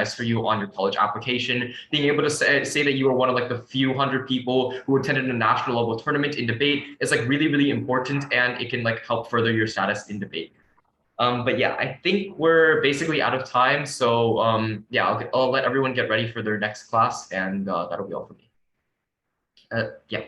recognized for you on your college application. Being able to say that you are one of like the few hundred people who attended a national level tournament in debate is like really, really important, and it can like help further your status in debate. But yeah, I think we're basically out of time. So yeah, I'll let everyone get ready for their next class, and that'll be all for me. Yeah.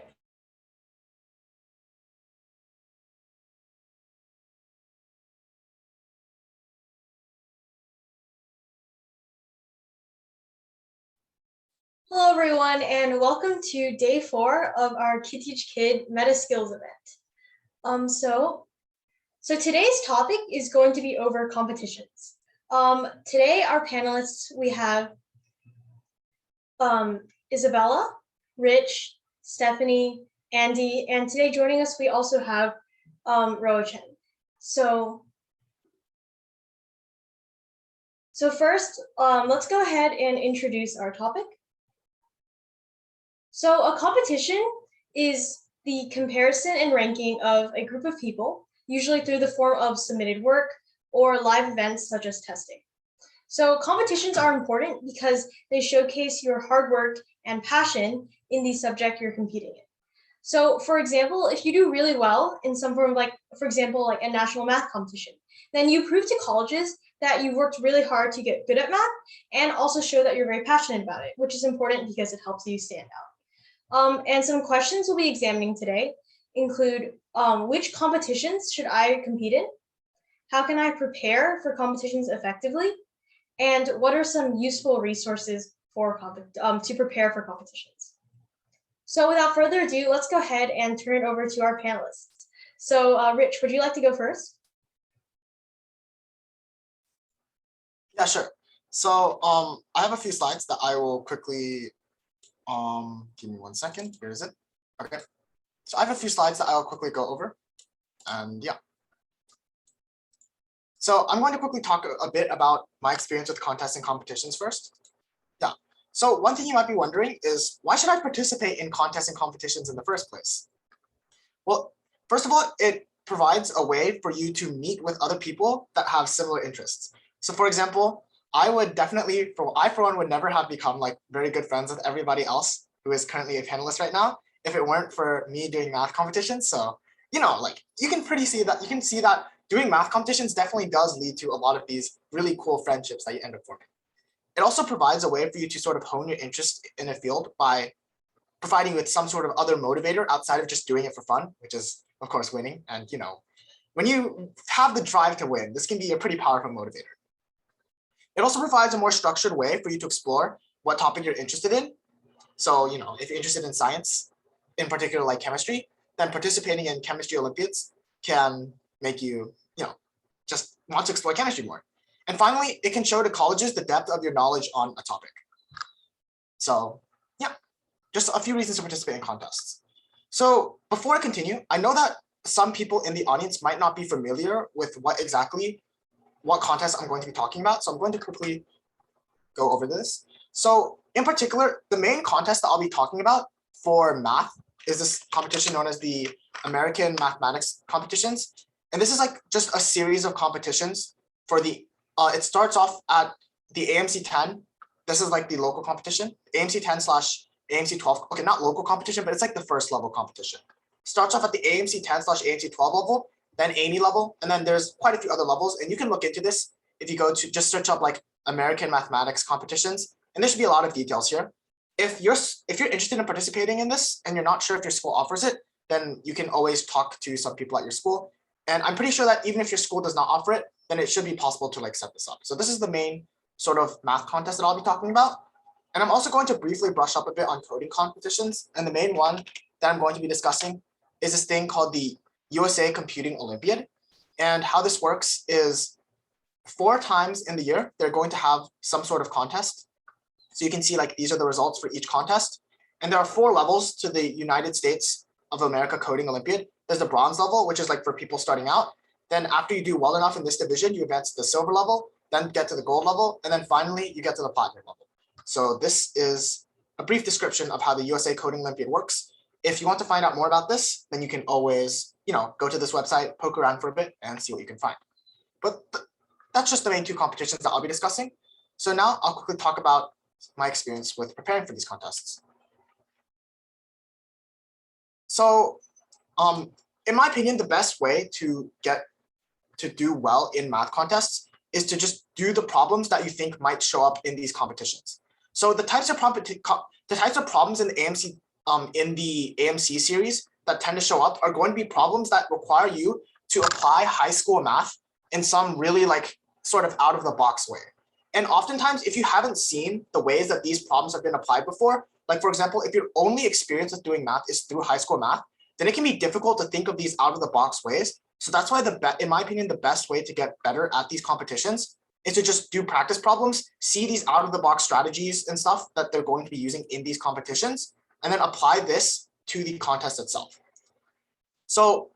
Hello, everyone, and welcome to day 4 of our KTK Meta Skills event. So today's topic is going to be over competitions. Today, our panelists, we have Isabella, Rich, Stephanie, Andy, and today joining us, we also have Roa Chen. So first, let's go ahead and introduce our topic. So a competition is the comparison and ranking of a group of people, usually through the form of submitted work or live events such as testing. So competitions are important because they showcase your hard work and passion in the subject you're competing in. So for example, if you do really well in some form of like, for example, like a national math competition, then you prove to colleges that you worked really hard to get good at math and also show that you're very passionate about it, which is important because it helps you stand out. And some questions we'll be examining today include which competitions should I compete in? How can I prepare for competitions effectively? And what are some useful resources for to prepare for competitions? So without further ado, let's go ahead and turn it over to our panelists. So Rich, would you like to go first? Yeah, sure. So I have a few slides that I will quickly give me 1 second. Where is it? Okay. So I have a few slides that I'll quickly go over. And yeah. So I'm going to quickly talk a bit about my experience with contests and competitions first. Yeah. So one thing you might be wondering is, why should I participate in contests and competitions in the first place? Well, first of all, it provides a way for you to meet with other people that have similar interests. So for example, I would definitely, I for one would never have become like very good friends with everybody else who is currently a panelist right now if it weren't for me doing math competitions. So, you know, like you can see that doing math competitions definitely does lead to a lot of these really cool friendships that you end up forming. It also provides a way for you to sort of hone your interest in a field by providing you with some sort of other motivator outside of just doing it for fun, which is of course winning. And you know, when you have the drive to win, this can be a pretty powerful motivator. It also provides a more structured way for you to explore what topic you're interested in. So, you know, if you're interested in science, in particular like chemistry, then participating in chemistry Olympiads can make you, you know, just want to explore chemistry more. And finally, it can show to colleges the depth of your knowledge on a topic. So yeah, just a few reasons to participate in contests. So before I continue, I know that some people in the audience might not be familiar with what contest I'm going to be talking about. So I'm going to quickly go over this. So in particular, the main contest that I'll be talking about for math is this competition known as the American Mathematics Competitions. And this is like just a series of competitions for the, it starts off at the AMC 10. This is like the local competition, AMC 10 / AMC 12. Okay, not local competition, but it's like the first level competition. Starts off at the AMC 10 / AMC 12 level, then AME level, and then there's quite a few other levels. And you can look into this if you go to just search up like American Mathematics Competitions, and there should be a lot of details here. If you're interested in participating in this and you're not sure if your school offers it, then you can always talk to some people at your school. And I'm pretty sure that even if your school does not offer it, then it should be possible to like set this up. So this is the main sort of math contest that I'll be talking about. And I'm also going to briefly brush up a bit on coding competitions. And the main one that I'm going to be discussing is this thing called the USA Computing Olympiad. And how this works is 4 times in the year, they're going to have some sort of contest. So you can see like these are the results for each contest. And there are 4 levels to the United States of America Coding Olympiad. There's the bronze level, which is like for people starting out. Then after you do well enough in this division, you advance to the silver level, then get to the gold level, and then finally you get to the platinum level. So this is a brief description of how the USA Coding Olympiad works. If you want to find out more about this, then you can always, you know, go to this website, poke around for a bit and see what you can find. But that's just the main 2 competitions that I'll be discussing. So now I'll quickly talk about my experience with preparing for these contests. So in my opinion, the best way to do well in math contests is to just do the problems that you think might show up in these competitions. So the types of problems in the AMC series that tend to show up are going to be problems that require you to apply high school math in some really like sort of out of the box way. And oftentimes, if you haven't seen the ways that these problems have been applied before, like for example, if your only experience with doing math is through high school math, then it can be difficult to think of these out of the box ways. So that's why in my opinion, the best way to get better at these competitions is to just do practice problems, see these out of the box strategies and stuff that they're going to be using in these competitions, and then apply this to the contest itself. So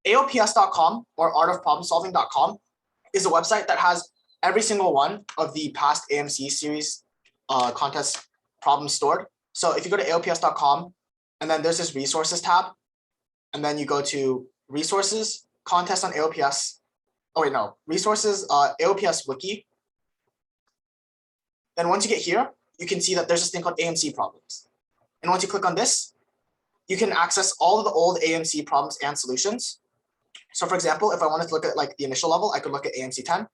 AOPS.com or artofproblemsolving.com is a website that has every single one of the past AMC series contest problems stored. So if you go to AOPS.com and then there's this resources tab, and then you go to resources, contest on AOPS. Oh wait, no, resources, AOPS wiki. Then once you get here, you can see that there's this thing called AMC problems. And once you click on this, you can access all of the old AMC problems and solutions. So for example, if I wanted to look at like the initial level, I could look at AMC 10.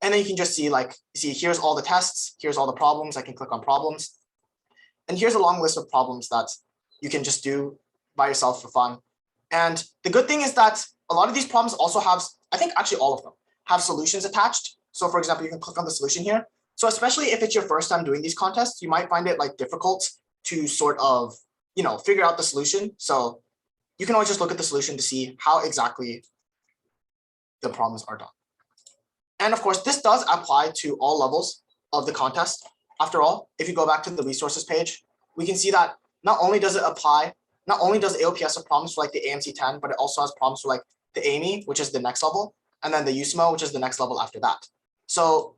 And then you can just see like, here's all the tests, here's all the problems, I can click on problems. And here's a long list of problems that you can just do by yourself for fun. And the good thing is that a lot of these problems also have, I think actually all of them, have solutions attached. So for example, you can click on the solution here. So especially if it's your first time doing these contests, you might find it like difficult to sort of, figure out the solution. So you can always just look at the solution to see how exactly the problems are done. And of course, this does apply to all levels of the contest. After all, if you go back to the resources page, we can see that not only does AOPS have problems for like the AMC 10, but it also has problems for like the AME, which is the next level, and then the USMO, which is the next level after that. So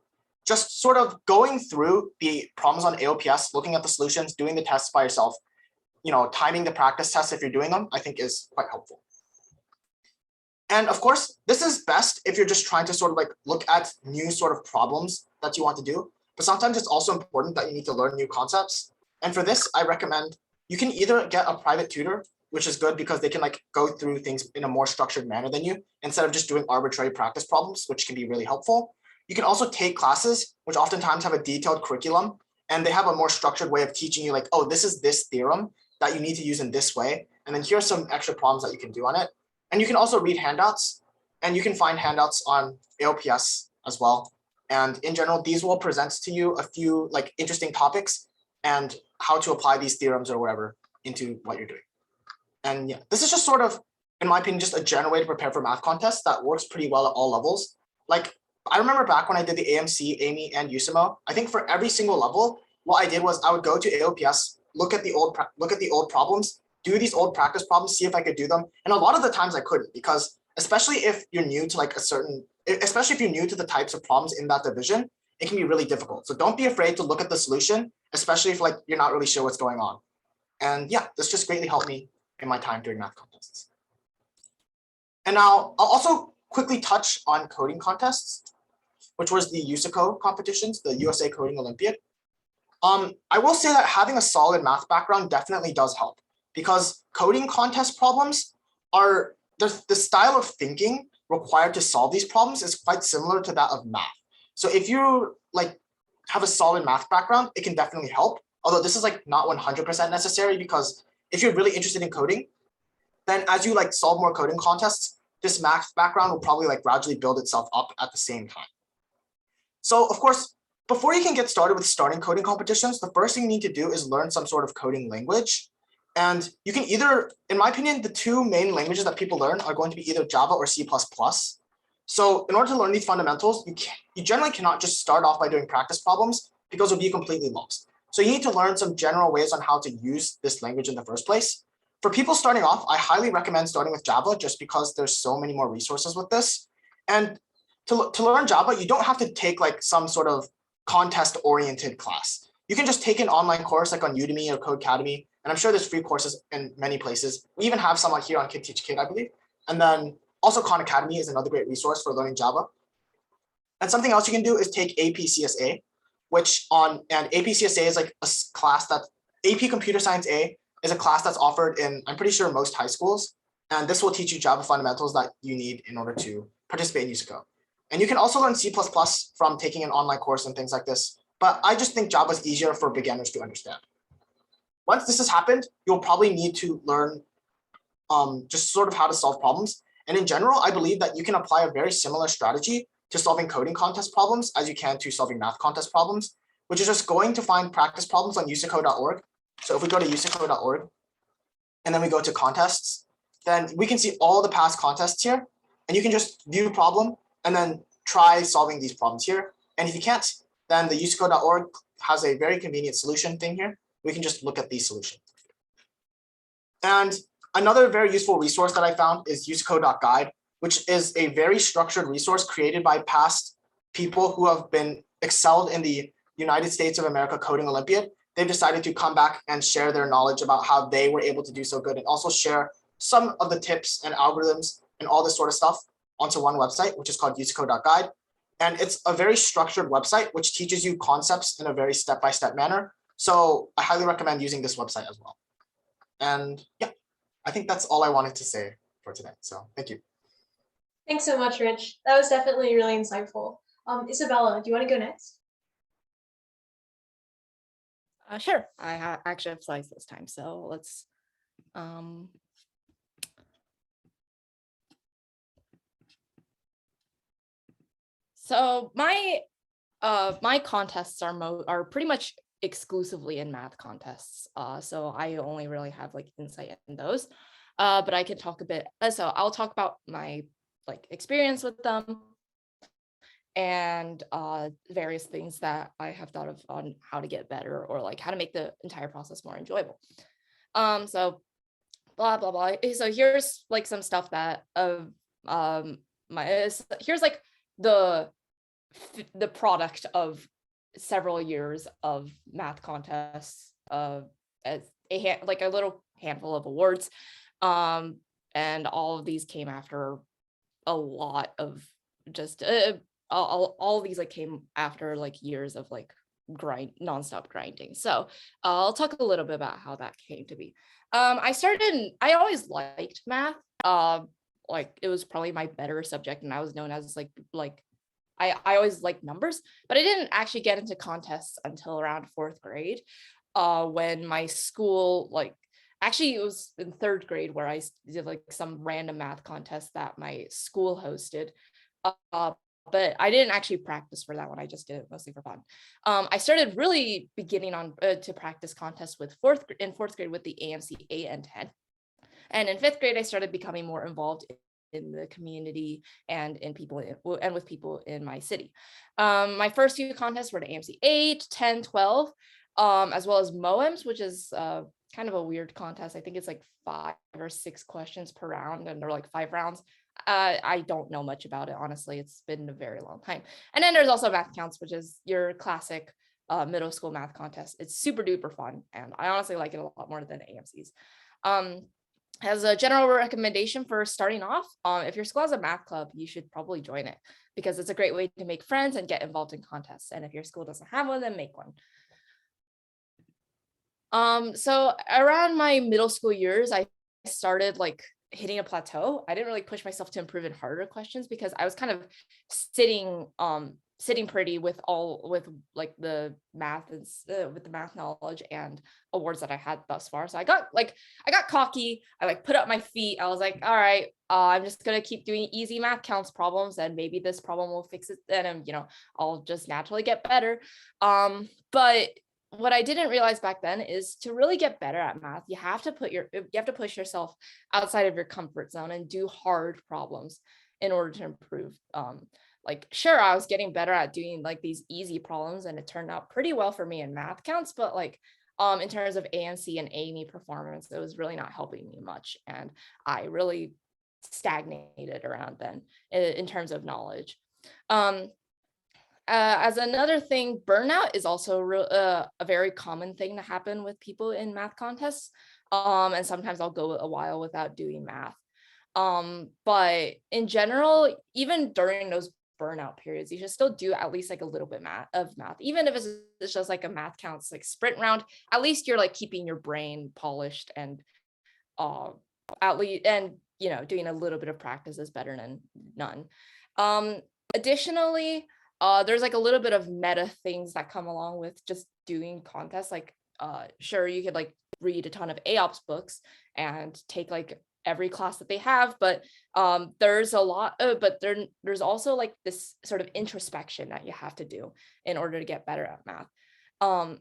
just sort of going through the problems on AOPS, looking at the solutions, doing the tests by yourself, timing the practice tests if you're doing them, I think is quite helpful. And of course, this is best if you're just trying to sort of like look at new sort of problems that you want to do. But sometimes it's also important that you need to learn new concepts. And for this, I recommend you can either get a private tutor, which is good because they can like go through things in a more structured manner than you, instead of just doing arbitrary practice problems, which can be really helpful. You can also take classes, which oftentimes have a detailed curriculum, and they have a more structured way of teaching you like, oh, this is this theorem that you need to use in this way. And then here's some extra problems that you can do on it. And you can also read handouts, and you can find handouts on AOPS as well. And in general, these will present to you a few like interesting topics and how to apply these theorems or whatever into what you're doing. And yeah, this is just sort of, in my opinion, just a general way to prepare for math contests that works pretty well at all levels. Like I remember back when I did the AMC, AME, and USMO, I think for every single level, what I did was I would go to AOPS, look at the old problems, do these old practice problems, see if I could do them. And a lot of the times I couldn't, because especially if you're new to like especially if you're new to the types of problems in that division, it can be really difficult. So don't be afraid to look at the solution, especially if like you're not really sure what's going on. And yeah, this just greatly helped me in my time doing math contests. And now I'll also quickly touch on coding contests, which was the USACO competitions, the USA Coding Olympiad. I will say that having a solid math background definitely does help, because coding contest problems are the style of thinking required to solve these problems is quite similar to that of math. So if you like have a solid math background, it can definitely help. Although this is like not 100% necessary, because if you're really interested in coding, then as you like solve more coding contests, this math background will probably like gradually build itself up at the same time. So of course, before you can get started with starting coding competitions, the first thing you need to do is learn some sort of coding language. And you can either, in my opinion, the two main languages that people learn are going to be either Java or C++. So in order to learn these fundamentals, you generally cannot just start off by doing practice problems, because you'll be completely lost. So you need to learn some general ways on how to use this language in the first place. For people starting off, I highly recommend starting with Java, just because there's so many more resources with this. And to learn Java, you don't have to take like some sort of contest-oriented class. You can just take an online course like on Udemy or Codecademy, and I'm sure there's free courses in many places. We even have some like here on KTK, I believe. And then also Khan Academy is another great resource for learning Java. And something else you can do is take AP-CSA, and AP-CSA is like a class that AP Computer Science A is a class that's offered in, I'm pretty sure, most high schools. And this will teach you Java fundamentals that you need in order to participate in USICO. And you can also learn C++ from taking an online course and things like this. But I just think Java is easier for beginners to understand. Once this has happened, you'll probably need to learn just sort of how to solve problems. And in general, I believe that you can apply a very similar strategy to solving coding contest problems as you can to solving math contest problems, which is just going to find practice problems on usico.org. So if we go to usico.org and then we go to contests, then we can see all the past contests here. And you can just view problem and then try solving these problems here. And if you can't, then the usico.org has a very convenient solution thing here. We can just look at these solutions. And another very useful resource that I found is usico.guide, which is a very structured resource created by past people who have been excelled in the United States of America Coding Olympiad. They've decided to come back and share their knowledge about how they were able to do so good, and also share some of the tips and algorithms and all this sort of stuff onto one website, which is called usico.guide. And it's a very structured website, which teaches you concepts in a very step-by-step manner. So I highly recommend using this website as well. And yeah, I think that's all I wanted to say for today. So thank you. Thanks so much, Rich. That was definitely really insightful. Isabella, do you want to go next? Sure. I actually have slides this time, so let's. So my contests are pretty much exclusively in math contests. So I only really have like insight in those. But I can talk a bit. So I'll talk about my experience with them and various things that I have thought of on how to get better, or like how to make the entire process more enjoyable. So blah blah blah. So here's like some stuff that here's like the product of several years of math contests, as a little handful of awards, and all of these came after a lot of just all of these came after years of nonstop grinding. So I'll talk a little bit about how that came to be. I always liked math. It was probably my better subject, and I was known as I always liked numbers, but I didn't actually get into contests until around 4th grade, when my school, actually it was in 3rd grade where I did some random math contest that my school hosted. But I didn't actually practice for that one. I just did it mostly for fun. I started really beginning on to practice contests with 4th grade with the AMC 8 and 10. And in 5th grade, I started becoming more involved in the community and with people in my city. My first few contests were the AMC 8, 10, 12, as well as MOEMs, which is kind of a weird contest. I think it's 5 or 6 questions per round, and they're 5 rounds. I don't know much about it, honestly. It's been a very long time. And then there's also Math Counts, which is your classic middle school math contest. It's super duper fun, and I honestly like it a lot more than AMC's. As a general recommendation for starting off, if your school has a math club, you should probably join it, because it's a great way to make friends and get involved in contests. And if your school doesn't have one, then make one. So around my middle school years, I started hitting a plateau. I didn't really push myself to improve in harder questions, because I was kind of sitting pretty with the math with the math knowledge and awards that I had thus far. So I got cocky. I put up my feet. I was like, all right, I'm just gonna keep doing easy math counts problems, and maybe this problem will fix it. And I'll just naturally get better. But what I didn't realize back then is, to really get better at math, you have to push yourself outside of your comfort zone and do hard problems in order to improve. Sure, I was getting better at doing these easy problems, and it turned out pretty well for me in math counts, but in terms of AMC and AME performance, it was really not helping me much, and I really stagnated around then in terms of knowledge. As another thing, burnout is also a very common thing to happen with people in math contests. And sometimes I'll go a while without doing math. But in general, even during those burnout periods, you should still do at least like a little bit of math, even if it's just like a math counts like sprint round. At least you're like keeping your brain polished, and at least, and doing a little bit of practice is better than none. Additionally, there's like a little bit of meta things that come along with just doing contests. Like sure, you could like read a ton of AOPS books and take like every class that they have, but there's a lot but there's also like this sort of introspection that you have to do in order to get better at math. I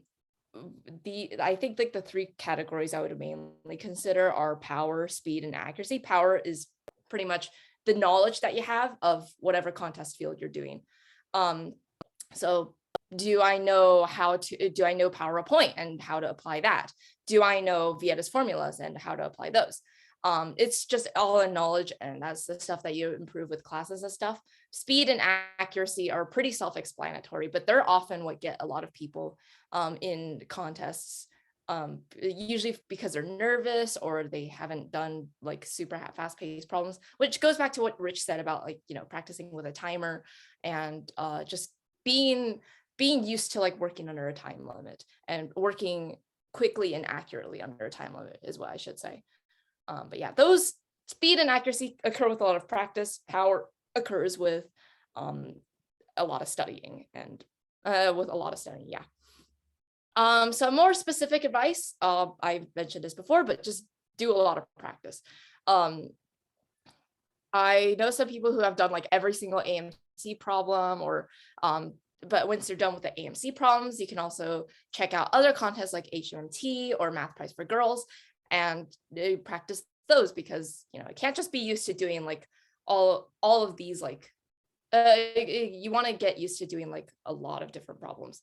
think like the three categories I would mainly consider are power, speed, and accuracy. Power is pretty much the knowledge that you have of whatever contest field you're doing. So do I know PowerPoint and how to apply that? Do I know Vieta's formulas and how to apply those? It's just all in knowledge, and that's the stuff that you improve with classes and stuff. Speed and accuracy are pretty self-explanatory, but they're often what get a lot of people in contests, usually because they're nervous or they haven't done like super fast-paced problems, which goes back to what Rich said about like, practicing with a timer and just being used to like working under a time limit and working quickly and accurately under a time limit is what I should say. But yeah, those speed and accuracy occur with a lot of practice. Power occurs with a lot of studying and yeah. So more specific advice, I've mentioned this before, but just do a lot of practice. I know some people who have done like every single AMC problem, or but once you're done with the AMC problems, you can also check out other contests like HUMT or Math Prize for Girls, and practice those, because it can't just be used to doing like all of these, like you want to get used to doing like a lot of different problems.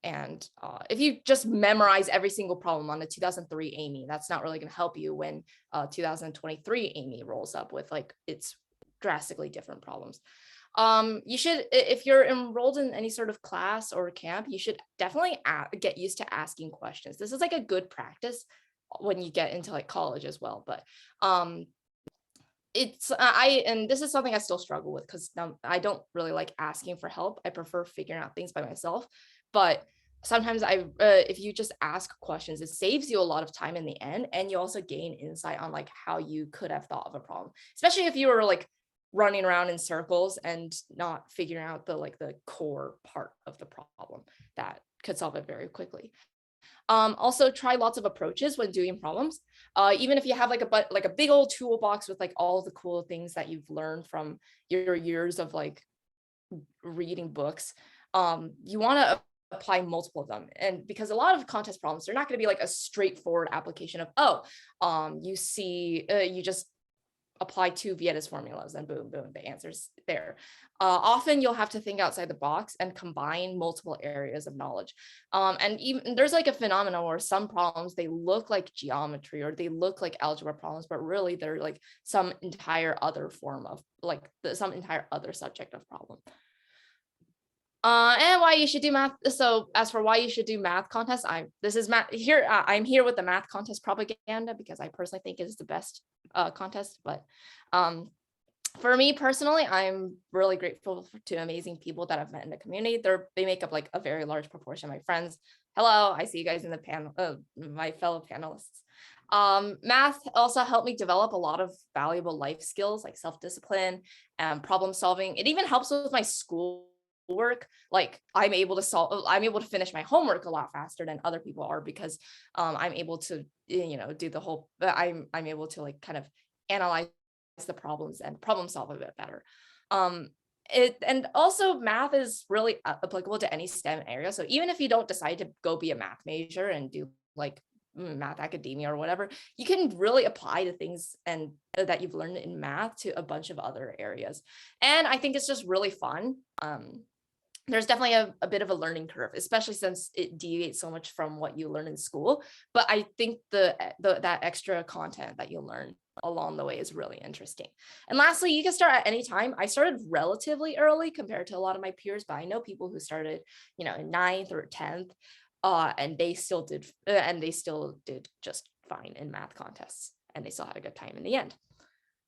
And if you just memorize every single problem on the 2003 AMY, that's not really going to help you when 2023 AMY rolls up with like its drastically different problems. You should, if you're enrolled in any sort of class or camp, you should definitely get used to asking questions. This is like a good practice when you get into like college as well. But and this is something I still struggle with, because I don't really like asking for help. I prefer figuring out things by myself. But sometimes if you just ask questions, it saves you a lot of time in the end, and you also gain insight on like how you could have thought of a problem, especially if you were like running around in circles and not figuring out the core part of the problem that could solve it very quickly. Also try lots of approaches when doing problems. Even if you have like a big old toolbox with like all the cool things that you've learned from your years of like reading books, you want to apply multiple of them. And because a lot of contest problems, they're not going to be like a straightforward application of, you just apply two Vieta's formulas and boom, boom, the answer's there. Often you'll have to think outside the box and combine multiple areas of knowledge. And even there's like a phenomenon where some problems, they look like geometry or they look like algebra problems, but really they're like some entire other form of like some entire other subject of problem. And why you should do math. So as for why you should do math contests, I'm here with the math contest propaganda, because I personally think it is the best contest. But for me personally, I'm really grateful to amazing people that I've met in the community. They make up like a very large proportion of my friends. Hello, I see you guys in the panel, my fellow panelists. Math also helped me develop a lot of valuable life skills like self-discipline and problem solving. It even helps with my school work. Like I'm able to finish my homework a lot faster than other people are, because I'm able to do the whole I'm able to like kind of analyze the problems and problem solve a bit better. And also math is really applicable to any STEM area. So even if you don't decide to go be a math major and do like math academia or whatever, you can really apply the things and that you've learned in math to a bunch of other areas. And I think it's just really fun. There's definitely a bit of a learning curve, especially since it deviates so much from what you learn in school. But I think that extra content that you learn along the way is really interesting. And lastly, you can start at any time. I started relatively early compared to a lot of my peers, but I know people who started, in 9th or 10th, and they still did just fine in math contests, and they still had a good time in the end.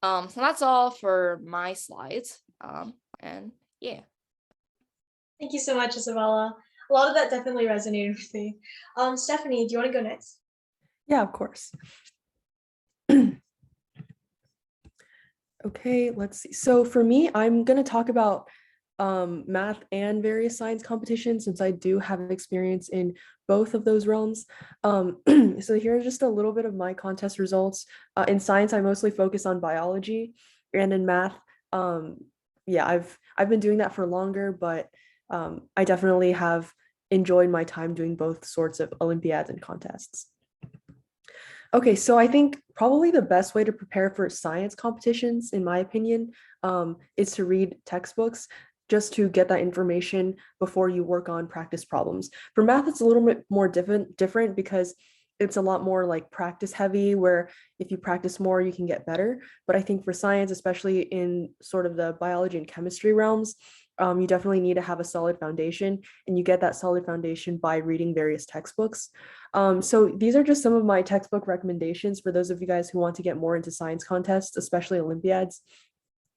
So that's all for my slides. And yeah. Thank you so much, Isabella. A lot of that definitely resonated with me. Stephanie, do you want to go next? Yeah, of course. Okay, let's see. So for me, I'm going to talk about math and various science competitions since I do have experience in both of those realms. So here's just a little bit of my contest results. In science, I mostly focus on biology, and in math, yeah, I've been doing that for longer, but I definitely have enjoyed my time doing both sorts of Olympiads and contests. Okay, so I think probably the best way to prepare for science competitions, in my opinion, is to read textbooks just to get that information before you work on practice problems. For math, it's a little bit more different because it's a lot more like practice heavy, where if you practice more, you can get better. But I think for science, especially in sort of the biology and chemistry realms, you definitely need to have a solid foundation, and you get that solid foundation by reading various textbooks. So these are just some of my textbook recommendations for those of you guys who want to get more into science contests, especially Olympiads.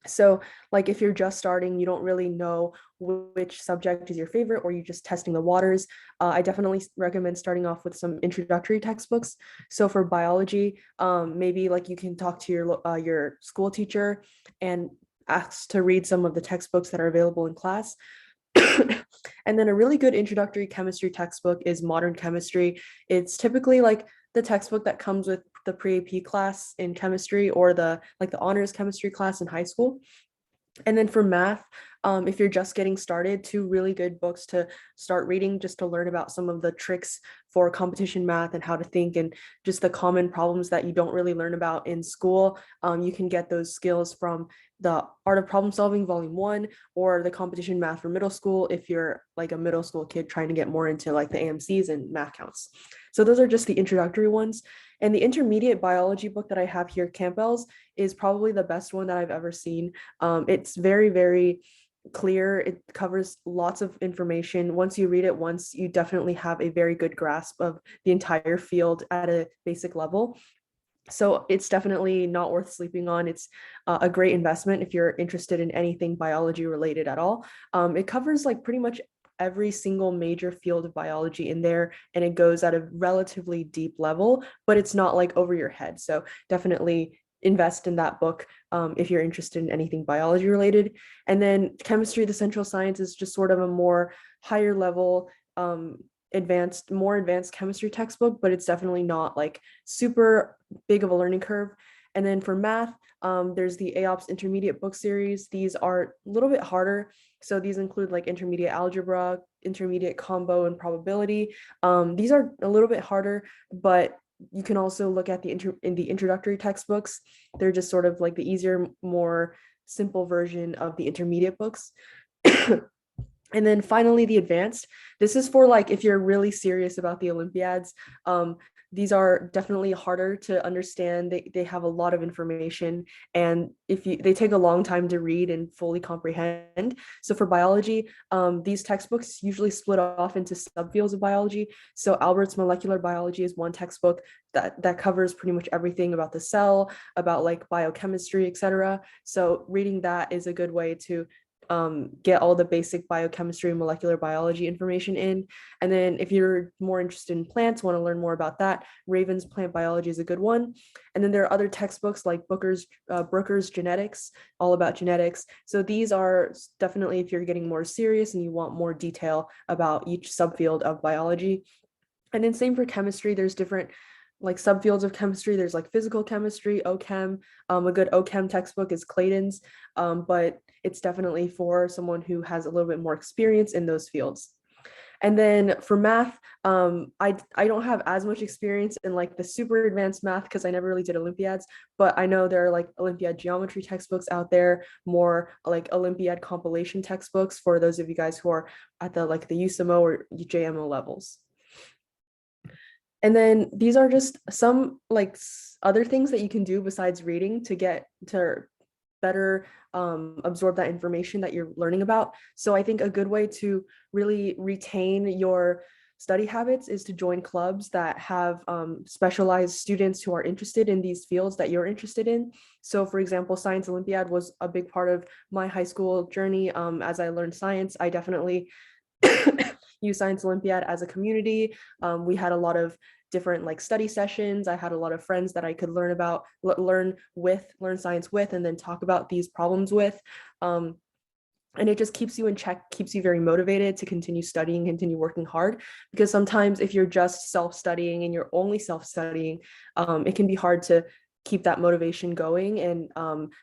So like if you're just starting, you don't really know which subject is your favorite, or you're just testing the waters, I definitely recommend starting off with some introductory textbooks. So for biology, maybe like you can talk to your school teacher and ask to read some of the textbooks that are available in class. And then a really good introductory chemistry textbook is Modern Chemistry. It's typically like the textbook that comes with the pre-AP class in chemistry, or the honors chemistry class in high school. And then for math, if you're just getting started, two really good books to start reading just to learn about some of the tricks for competition math and how to think, and just the common problems that you don't really learn about in school. You can get those skills from the Art of Problem Solving Volume 1, or the Competition Math for Middle School if you're like a middle school kid trying to get more into like the AMCs and math counts. So those are just the introductory ones. And the intermediate biology book that I have here, Campbell's, is probably the best one that I've ever seen. It's very, very clear. It covers lots of information. Once you read it once, you definitely have a very good grasp of the entire field at a basic level. So it's definitely not worth sleeping on. It's a great investment if you're interested in anything biology related at all. It covers like pretty much every single major field of biology in there, and it goes at a relatively deep level, but it's not like over your head. So definitely invest in that book if you're interested in anything biology related. And then Chemistry, the Central Science, is just sort of a more higher level, more advanced chemistry textbook, but it's definitely not like super big of a learning curve. And then for math, there's the AOPS intermediate book series. These are a little bit harder. So these include like intermediate algebra, intermediate combo, and probability. These are a little bit harder, but you can also look at in the introductory textbooks. They're just sort of like the easier, more simple version of the intermediate books. And then finally, the advanced. This is for like if you're really serious about the Olympiads. These are definitely harder to understand. They have a lot of information, and they take a long time to read and fully comprehend. So for biology, these textbooks usually split off into subfields of biology. So Albert's Molecular Biology is one textbook that covers pretty much everything about the cell, about like biochemistry, etc. So reading that is a good way to get all the basic biochemistry and molecular biology information in. And then if you're more interested in plants, want to learn more about that, Raven's Plant Biology is a good one. And then there are other textbooks like Brooker's Genetics, all about genetics. So these are definitely if you're getting more serious and you want more detail about each subfield of biology. And then same for chemistry, there's different like subfields of chemistry. There's like physical chemistry, OChem. A good OChem textbook is Clayton's, but it's definitely for someone who has a little bit more experience in those fields. And then for math, I don't have as much experience in like the super advanced math because I never really did Olympiads, but I know there are like Olympiad geometry textbooks out there, more like Olympiad compilation textbooks for those of you guys who are at the like the USMO or JMO levels. And then these are just some like other things that you can do besides reading to get to better absorb that information that you're learning about. So I think a good way to really retain your study habits is to join clubs that have specialized students who are interested in these fields that you're interested in. So for example, Science Olympiad was a big part of my high school journey. As I learned science, I definitely Youth Science Olympiad as a community. We had a lot of different like study sessions. I had a lot of friends that I could learn science with, and then talk about these problems with. And it just keeps you in check, keeps you very motivated to continue studying, continue working hard. Because sometimes if you're just self-studying and you're only self-studying, it can be hard to keep that motivation going and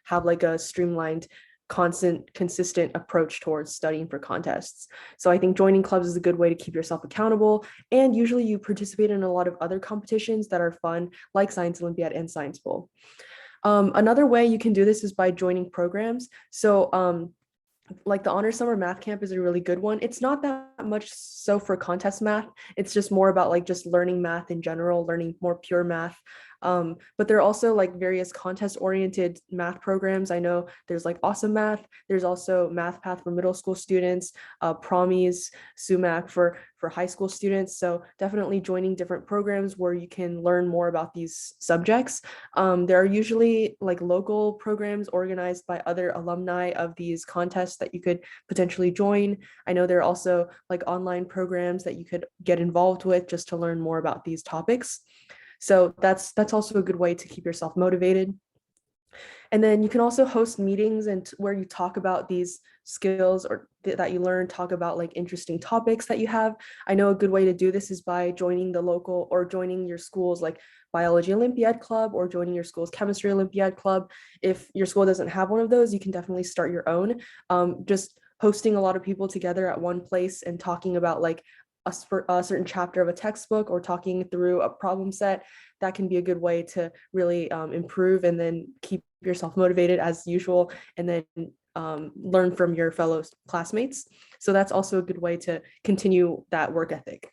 have like a streamlined, consistent approach towards studying for contests. So I think joining clubs is a good way to keep yourself accountable. And usually you participate in a lot of other competitions that are fun, like Science Olympiad and Science Bowl. Another way you can do this is by joining programs. So like the Honor Summer Math Camp is a really good one. It's not that much so for contest math. It's just more about like just learning math in general, learning more pure math. But there are also like various contest oriented math programs. I know there's like Awesome Math. There's also Math Path for middle school students, Promis, Sumac for high school students. So definitely joining different programs where you can learn more about these subjects. There are usually like local programs organized by other alumni of these contests that you could potentially join. I know there are also like online programs that you could get involved with just to learn more about these topics. So that's also a good way to keep yourself motivated. And then you can also host meetings and where you talk about these skills or that you learn, talk about like interesting topics that you have. I know a good way to do this is by joining the local or joining your school's like biology Olympiad club or joining your school's chemistry Olympiad club. If your school doesn't have one of those, you can definitely start your own. Just hosting a lot of people together at one place and talking about like a certain chapter of a textbook or talking through a problem set, that can be a good way to really improve and then keep yourself motivated as usual, and then learn from your fellow classmates. So that's also a good way to continue that work ethic.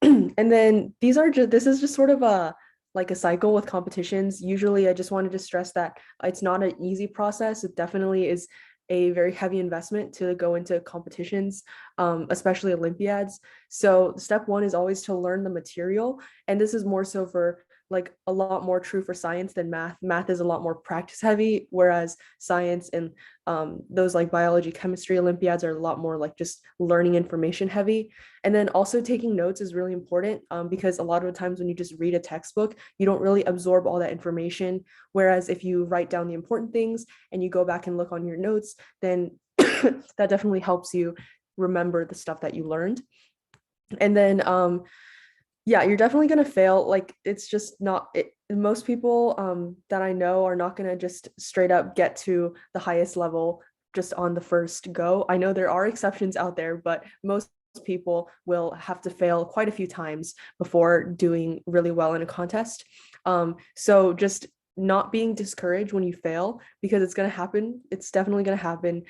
And then this is just sort of a cycle with competitions. Usually I just wanted to stress that it's not an easy process. It definitely is a very heavy investment to go into competitions, especially Olympiads. So step one is always to learn the material. And this is more so for like a lot more true for science than math. Math is a lot more practice heavy, whereas science and those like biology, chemistry Olympiads are a lot more like just learning information heavy. And then also taking notes is really important because a lot of the times when you just read a textbook, you don't really absorb all that information. Whereas if you write down the important things and you go back and look on your notes, then that definitely helps you remember the stuff that you learned. And then yeah, you're definitely going to fail. Like it's just not most people that I know are not going to just straight up get to the highest level just on the first go. I know there are exceptions out there, but most people will have to fail quite a few times before doing really well in a contest. So just not being discouraged when you fail, because it's going to happen. It's definitely going to happen.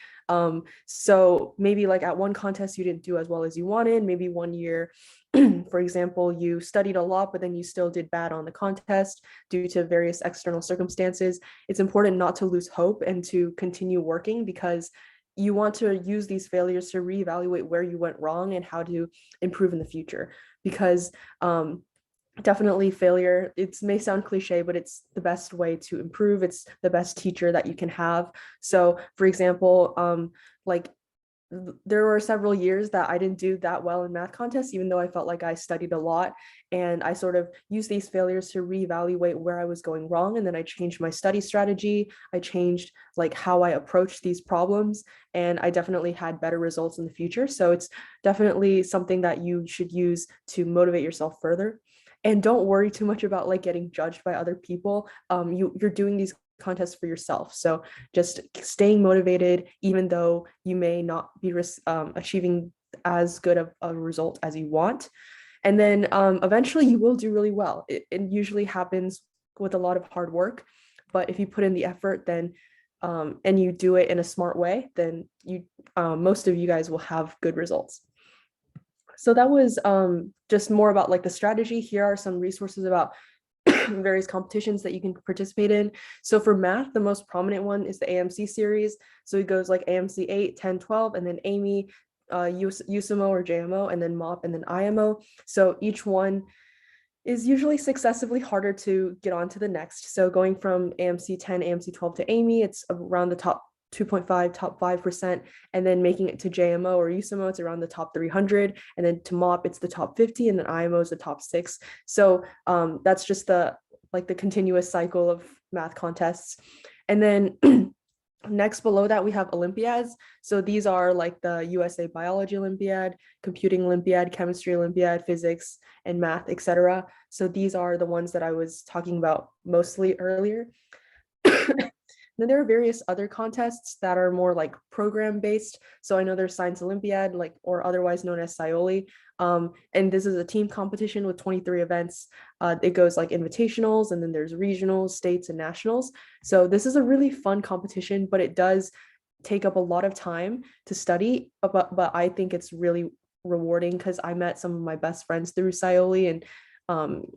So maybe like at one contest you didn't do as well as you wanted. Maybe one year, for example, you studied a lot, but then you still did bad on the contest due to various external circumstances. It's important not to lose hope and to continue working, because you want to use these failures to reevaluate where you went wrong and how to improve in the future. Because definitely failure, it may sound cliche, but it's the best way to improve. It's the best teacher that you can have. So for example, like there were several years that I didn't do that well in math contests, even though I felt like I studied a lot, and I sort of used these failures to reevaluate where I was going wrong. And then I changed my study strategy. I changed like how I approached these problems, and I definitely had better results in the future. So it's definitely something that you should use to motivate yourself further. And don't worry too much about like getting judged by other people. You're doing these contests for yourself. So just staying motivated, even though you may not be achieving as good of a result as you want. And then eventually you will do really well. It usually happens with a lot of hard work, but if you put in the effort, then and you do it in a smart way, then most of you guys will have good results. So that was just more about like the strategy. Here are some resources about various competitions that you can participate in. So for math, the most prominent one is the AMC series. So it goes like AMC 8, 10, 12, and then AMY, USMO or JMO, and then MOP, and then IMO. So each one is usually successively harder to get on to the next. So going from AMC 10, AMC 12 to AMY, it's around the top 2.5, top 5%, and then making it to JMO or USMO, it's around the top 300, and then to MOP, it's the top 50, and then IMO is the top 6. So that's just the continuous cycle of math contests. And then next below that, we have Olympiads. So these are like the USA Biology Olympiad, Computing Olympiad, Chemistry Olympiad, Physics and Math, etc. So these are the ones that I was talking about mostly earlier. Then there are various other contests that are more like program based. So I know there's Science Olympiad, like, or otherwise known as SciOly. And this is a team competition with 23 events. It goes like invitationals, and then there's regionals, states, and nationals. So this is a really fun competition, but it does take up a lot of time to study. But I think it's really rewarding because I met some of my best friends through SciOly, and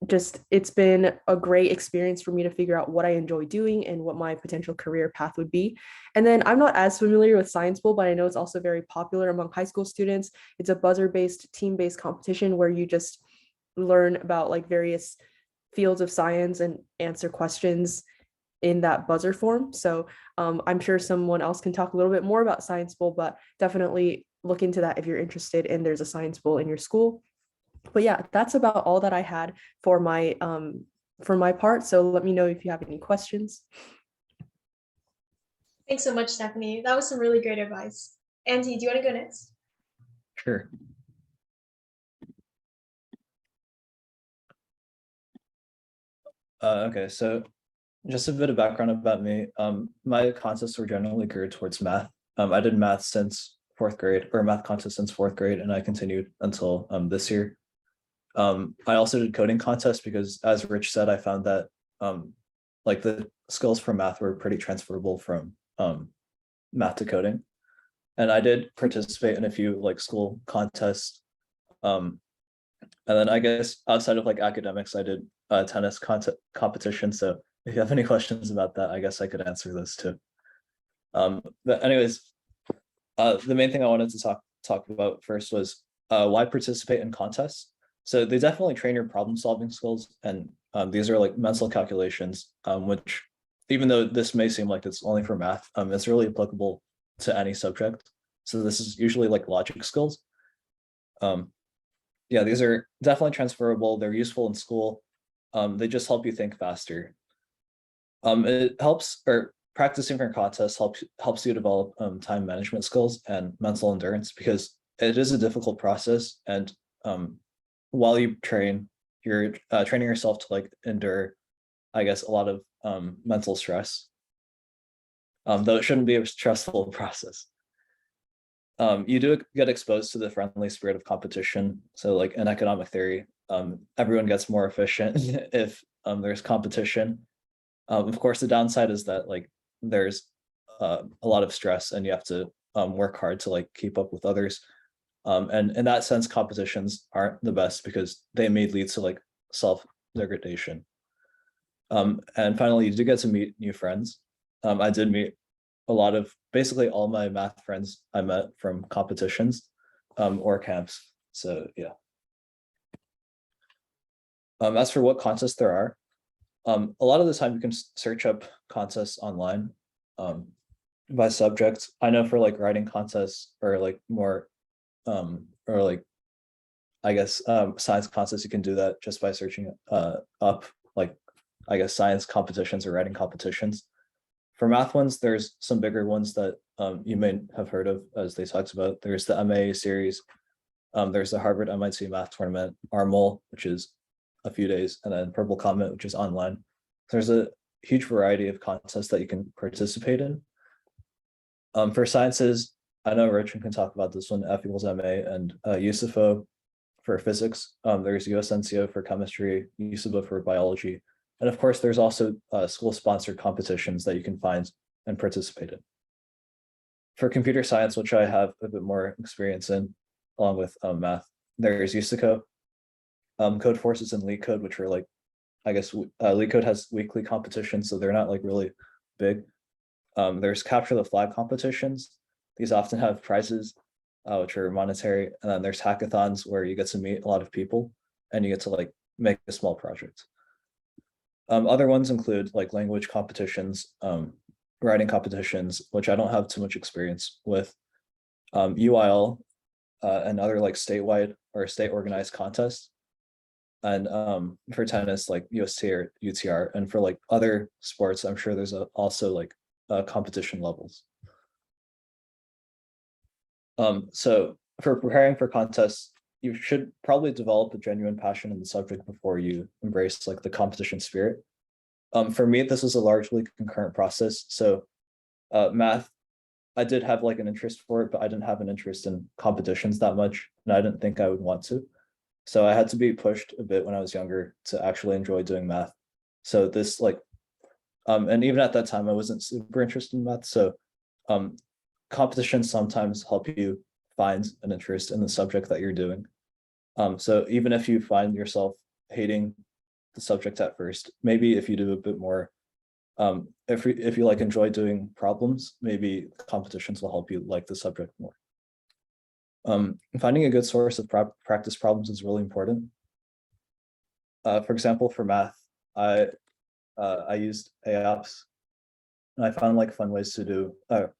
just it's been a great experience for me to figure out what I enjoy doing and what my potential career path would be. And then I'm not as familiar with Science Bowl, but I know it's also very popular among high school students. It's a buzzer-based, team-based competition where you just learn about like various fields of science and answer questions in that buzzer form. So I'm sure someone else can talk a little bit more about Science Bowl, but definitely look into that if you're interested and there's a Science Bowl in your school. But yeah, that's about all that I had for my part. So let me know if you have any questions. Thanks so much, Stephanie. That was some really great advice. Andy, do you want to go next? Sure. Okay, so just a bit of background about me. My contests were generally geared towards math. I did math since fourth grade, or math contest since fourth grade, and I continued until this year. I also did coding contests because, as Rich said, I found that like the skills from math were pretty transferable from math to coding. And I did participate in a few like school contests. And then I guess outside of like academics, I did tennis competition. So if you have any questions about that, I guess I could answer those too. But anyways, the main thing I wanted to talk about first was why participate in contests. So they definitely train your problem solving skills, and these are like mental calculations, which, even though this may seem like it's only for math, it's really applicable to any subject. So this is usually like logic skills. Yeah, these are definitely transferable. They're useful in school. They just help you think faster. It helps, or practicing for contests helps you develop time management skills and mental endurance, because it is a difficult process, and while you train, you're training yourself to like endure, I guess, a lot of mental stress, though it shouldn't be a stressful process. You do get exposed to the friendly spirit of competition. So like in economic theory, everyone gets more efficient if there's competition. Of course, the downside is that like there's a lot of stress, and you have to work hard to like keep up with others. And in that sense, competitions aren't the best because they may lead to like self-degradation. And finally, you do get to meet new friends. I did meet a lot of, basically all my math friends I met from competitions or camps. So yeah. As for what contests there are, a lot of the time you can search up contests online by subject. I know for like writing contests, or like more or like, I guess, science contests, you can do that just by searching up like, I guess, science competitions or writing competitions. For math ones, there's some bigger ones that you may have heard of, as they talked about. There's the MA series, there's the Harvard MIT Math Tournament, RMOL, which is a few days, and then Purple Comet, which is online. There's a huge variety of contests that you can participate in. For sciences, I know Richard can talk about this one, F equals MA, and USFO for physics. There's USNCO for chemistry, USABA for biology. And of course, there's also school-sponsored competitions that you can find and participate in. For computer science, which I have a bit more experience in, along with math, there's USACO, Code Forces, and LeetCode, which are like, I guess, LeetCode has weekly competitions, so they're not like really big. There's Capture the Flag competitions. These often have prizes, which are monetary. And then there's hackathons where you get to meet a lot of people and you get to like make a small project. Other ones include like language competitions, writing competitions, which I don't have too much experience with, UIL, and other like statewide or state organized contests. And for tennis, like UST or UTR, and for like other sports, I'm sure there's also like competition levels. So for preparing for contests, you should probably develop a genuine passion in the subject before you embrace like the competition spirit. For me, this was a largely concurrent process. So math, I did have like an interest for it, but I didn't have an interest in competitions that much, and I didn't think I would want to. So I had to be pushed a bit when I was younger to actually enjoy doing math. So this like, and even at that time, I wasn't super interested in math. So competitions sometimes help you find an interest in the subject that you're doing. So even if you find yourself hating the subject at first, maybe if you do a bit more, if you like enjoy doing problems, maybe competitions will help you like the subject more. Finding a good source of practice problems is really important. For example, for math, I used AOPS, and I found like fun ways to do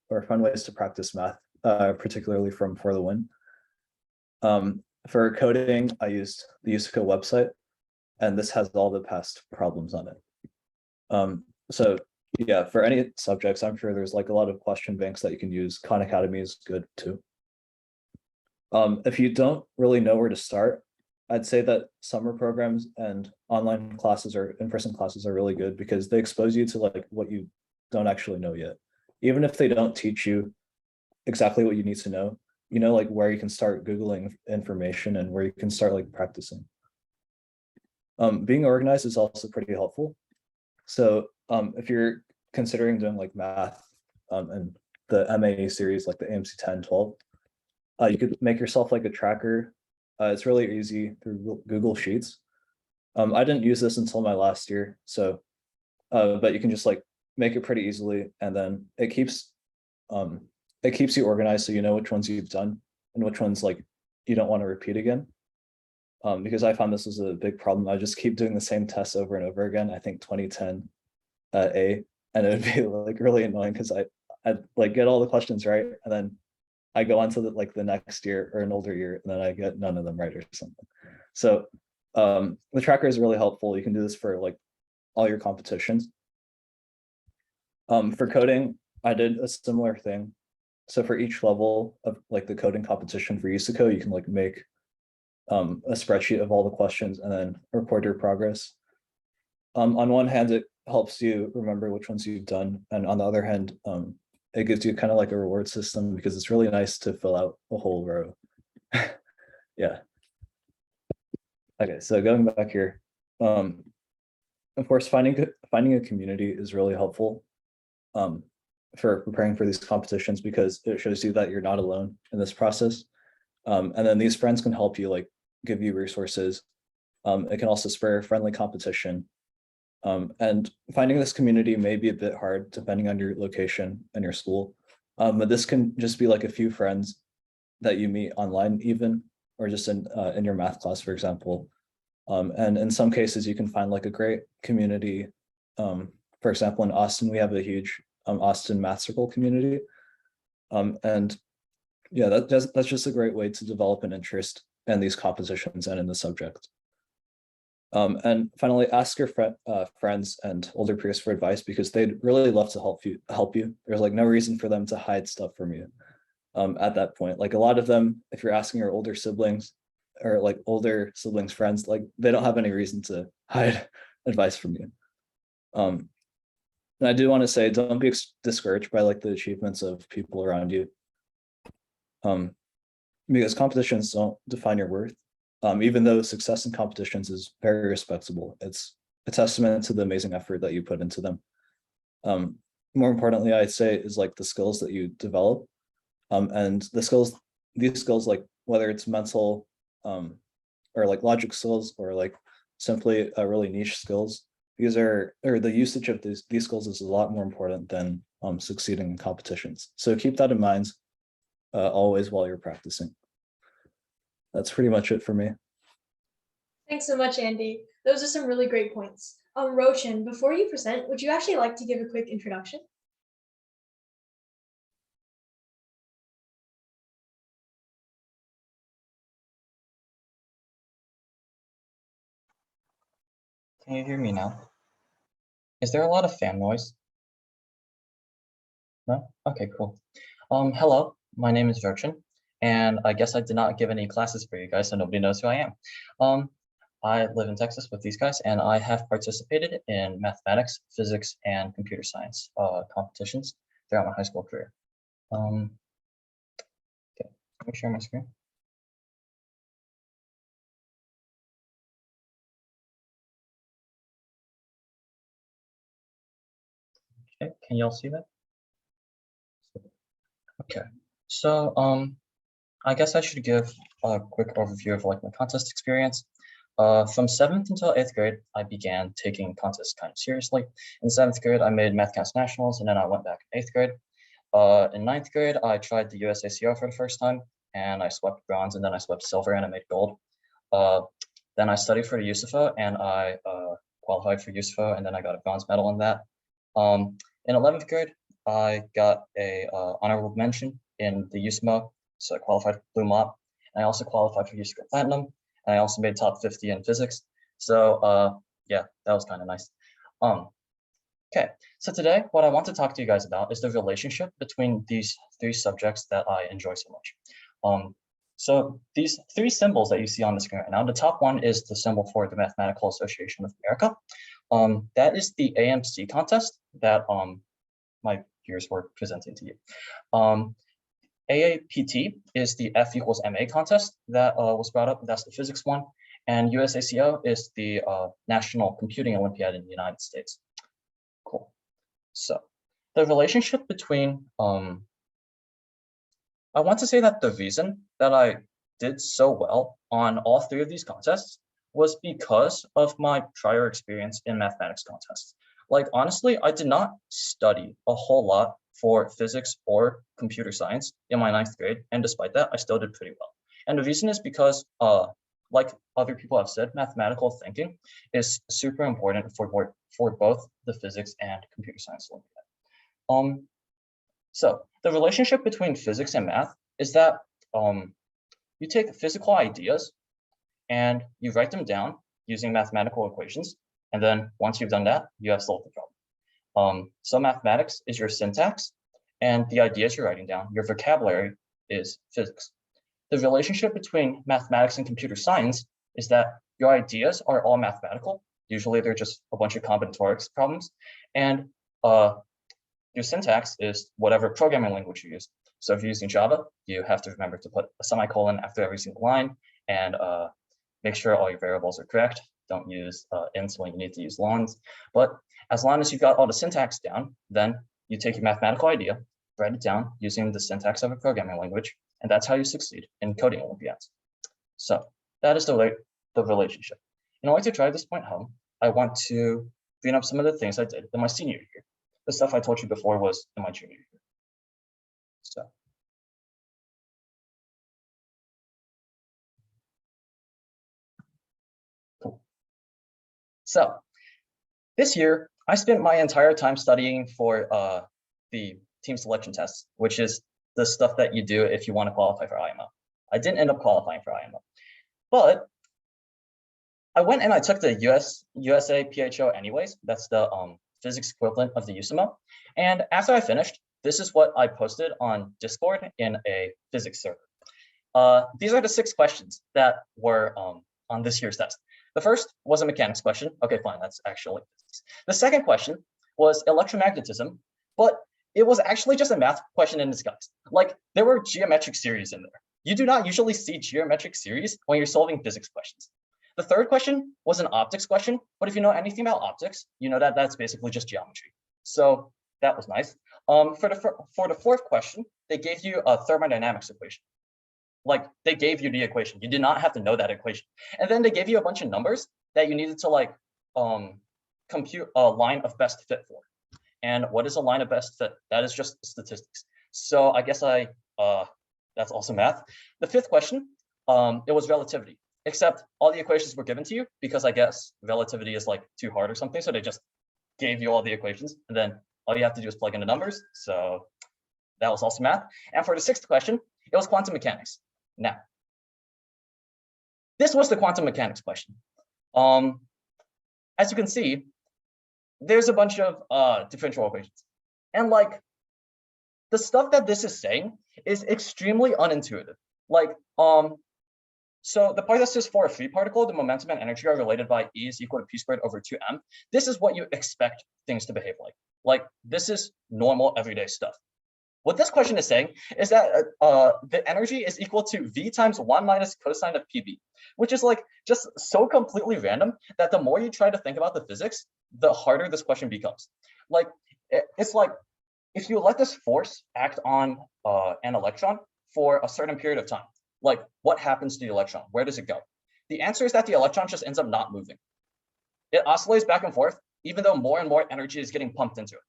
or fun ways to practice math, particularly from For the Win. For coding, I used the USICO website, and this has all the past problems on it. So yeah, for any subjects, I'm sure there's like a lot of question banks that you can use. Khan Academy is good too. If you don't really know where to start, I'd say that summer programs and online classes or in-person classes are really good because they expose you to like what you don't actually know yet. Even if they don't teach you exactly what you need to know, you know, like where you can start Googling information and where you can start like practicing. Being organized is also pretty helpful. So if you're considering doing like math and the MA series, like the AMC 10, 12, you could make yourself like a tracker. It's really easy through Google Sheets. I didn't use this until my last year, so but you can just like make it pretty easily, and then it keeps you organized so you know which ones you've done and which ones like you don't want to repeat again. Because I found this was a big problem. I just keep doing the same tests over and over again. I think 2010 A, and it would be like really annoying because I'd like get all the questions right, and then I go on to the next year or an older year, and then I get none of them right or something. So the tracker is really helpful. You can do this for like all your competitions. For coding, I did a similar thing. So for each level of like the coding competition for USICO, you can like make a spreadsheet of all the questions and then record your progress. On one hand, it helps you remember which ones you've done, and on the other hand, it gives you kind of like a reward system because it's really nice to fill out a whole row. Yeah. Okay, so going back here, of course, finding a community is really helpful for preparing for these competitions because it shows you that you're not alone in this process. And then these friends can help you like give you resources. It can also spur friendly competition. And finding this community may be a bit hard depending on your location and your school. But this can just be like a few friends that you meet online even, or just in your math class, for example. And in some cases, you can find like a great community. For example, in Austin, we have a huge Austin Math Circle community. And yeah, that's just a great way to develop an interest in these competitions and in the subject. And finally, ask your friends and older peers for advice because they'd really love to help you. There's like no reason for them to hide stuff from you at that point. Like a lot of them, if you're asking your older siblings or like older siblings' friends, like they don't have any reason to hide advice from you. And I do want to say, don't be discouraged by like the achievements of people around you. Because competitions don't define your worth. Even though success in competitions is very respectable, it's a testament to the amazing effort that you put into them. More importantly, I'd say is like the skills that you develop, and these skills, like whether it's mental, or like logic skills, or like simply really niche skills, or the usage of these skills is a lot more important than succeeding in competitions. So keep that in mind always while you're practicing. That's pretty much it for me. Thanks so much, Andy. Those are some really great points. Roshan, before you present, would you actually like to give a quick introduction? Can you hear me now? Is there a lot of fan noise? No? Okay, cool. Hello, my name is Virgin, and I guess I did not give any classes for you guys, so nobody knows who I am. I live in Texas with these guys, and I have participated in mathematics, physics, and computer science competitions throughout my high school career. Okay, let me share my screen. Okay, can y'all see that? Okay, so I guess I should give a quick overview of like my contest experience. From 7th until 8th grade, I began taking contests kind of seriously. In 7th grade, I made MathCast Nationals, and then I went back in 8th grade. In 9th grade, I tried the USACO for the first time, and I swept bronze, and then I swept silver, and I made gold. Then I studied for the USAFO, and I qualified for USAFO, and then I got a bronze medal in that. In 11th grade, I got a honorable mention in the USMO, so I qualified for Blue Mop. And I also qualified for USACO Platinum, and I also made top 50 in physics. So yeah, that was kind of nice. Okay, so today what I want to talk to you guys about is the relationship between these three subjects that I enjoy so much. So these three symbols that you see on the screen right now, the top one is the symbol for the Mathematical Association of America. That is the AMC contest that my peers were presenting to you. AAPT is the F equals MA contest that was brought up. That's the physics one. And USACO is the National Computing Olympiad in the United States. Cool. So the relationship between, I want to say that the reason that I did so well on all three of these contests was because of my prior experience in mathematics contests. Like, honestly, I did not study a whole lot for physics or computer science in my 9th grade. And despite that, I still did pretty well. And the reason is because, like other people have said, mathematical thinking is super important for both the physics and computer science Olympiad. So the relationship between physics and math is that you take physical ideas and you write them down using mathematical equations. And then once you've done that, you have solved the problem. So mathematics is your syntax, and the ideas you're writing down, your vocabulary is physics. The relationship between mathematics and computer science is that your ideas are all mathematical. Usually they're just a bunch of combinatorics problems. And your syntax is whatever programming language you use. So if you're using Java, you have to remember to put a semicolon after every single line and make sure all your variables are correct. Don't use ints when you need to use longs. But as long as you've got all the syntax down, then you take your mathematical idea, write it down using the syntax of a programming language, and that's how you succeed in coding Olympiads. So that is the relationship. In order to drive this point home, I want to bring up some of the things I did in my senior year. The stuff I told you before was in my junior year. So. Cool. So this year, I spent my entire time studying for the team selection tests, which is the stuff that you do if you want to qualify for IMO. I didn't end up qualifying for IMO, but I went and I took the USA PHO anyways. That's the physics equivalent of the USMO. And after I finished, this is what I posted on Discord in a physics server. These are the 6 questions that were on this year's test. The first was a mechanics question. Okay, fine, that's actually physics. The second question was electromagnetism, but it was actually just a math question in disguise. Like, there were geometric series in there. You do not usually see geometric series when you're solving physics questions. The third question was an optics question, but if you know anything about optics, you know that that's basically just geometry. So that was nice. For the fourth question, they gave you a thermodynamics equation. Like, they gave you the equation. You did not have to know that equation. And then they gave you a bunch of numbers that you needed to like compute a line of best fit for. And what is a line of best fit? That is just statistics. So I guess that's also math. The fifth question, it was relativity, except all the equations were given to you because I guess relativity is like too hard or something. So they just gave you all the equations and then all you have to do is plug in the numbers. So that was also math. And for the sixth question, it was quantum mechanics. Now, this was the quantum mechanics question. as you can see, there's a bunch of differential equations. And like the stuff that this is saying is extremely unintuitive. Like, so the part that says for a free particle, the momentum and energy are related by E is equal to P squared over 2m. This is what you expect things to behave like. Like, this is normal everyday stuff. What this question is saying is that the energy is equal to V times 1 minus cosine of PB, which is like just so completely random that the more you try to think about the physics, the harder this question becomes. Like, it's like if you let this force act on an electron for a certain period of time, like what happens to the electron? Where does it go? The answer is that the electron just ends up not moving. It oscillates back and forth, even though more and more energy is getting pumped into it.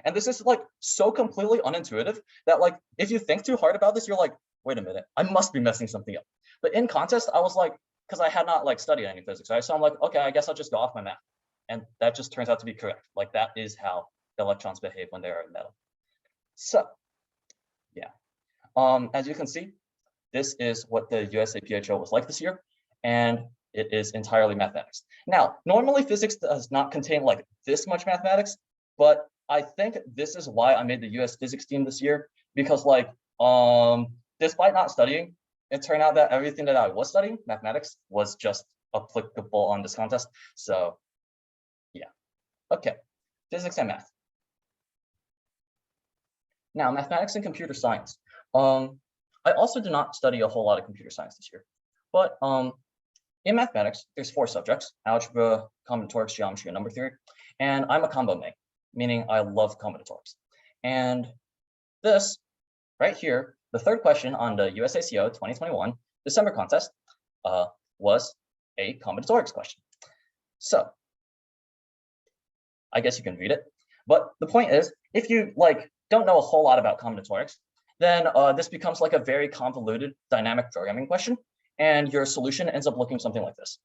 And this is like so completely unintuitive that like, if you think too hard about this, you're like, wait a minute, I must be messing something up. But in contest, I was like, because I had not like studied any physics, right? So I'm like, okay, I guess I'll just go off my math. And that just turns out to be correct. Like that is how the electrons behave when they are in metal. So yeah, as you can see, this is what the USA PHO was like this year. And it is entirely mathematics. Now, normally physics does not contain like this much mathematics, but I think this is why I made the US physics team this year, because like, despite not studying, it turned out that everything that I was studying, mathematics, was just applicable on this contest. So yeah, okay, physics and math. Now, mathematics and computer science. I also did not study a whole lot of computer science this year, but in mathematics, there's 4 subjects: algebra, combinatorics, geometry, and number theory. And I'm a combo meg, meaning I love combinatorics. And this right here, the third question on the USACO 2021 December contest was a combinatorics question. So I guess you can read it. But the point is, if you like don't know a whole lot about combinatorics, then this becomes like a very convoluted dynamic programming question. And your solution ends up looking something like this.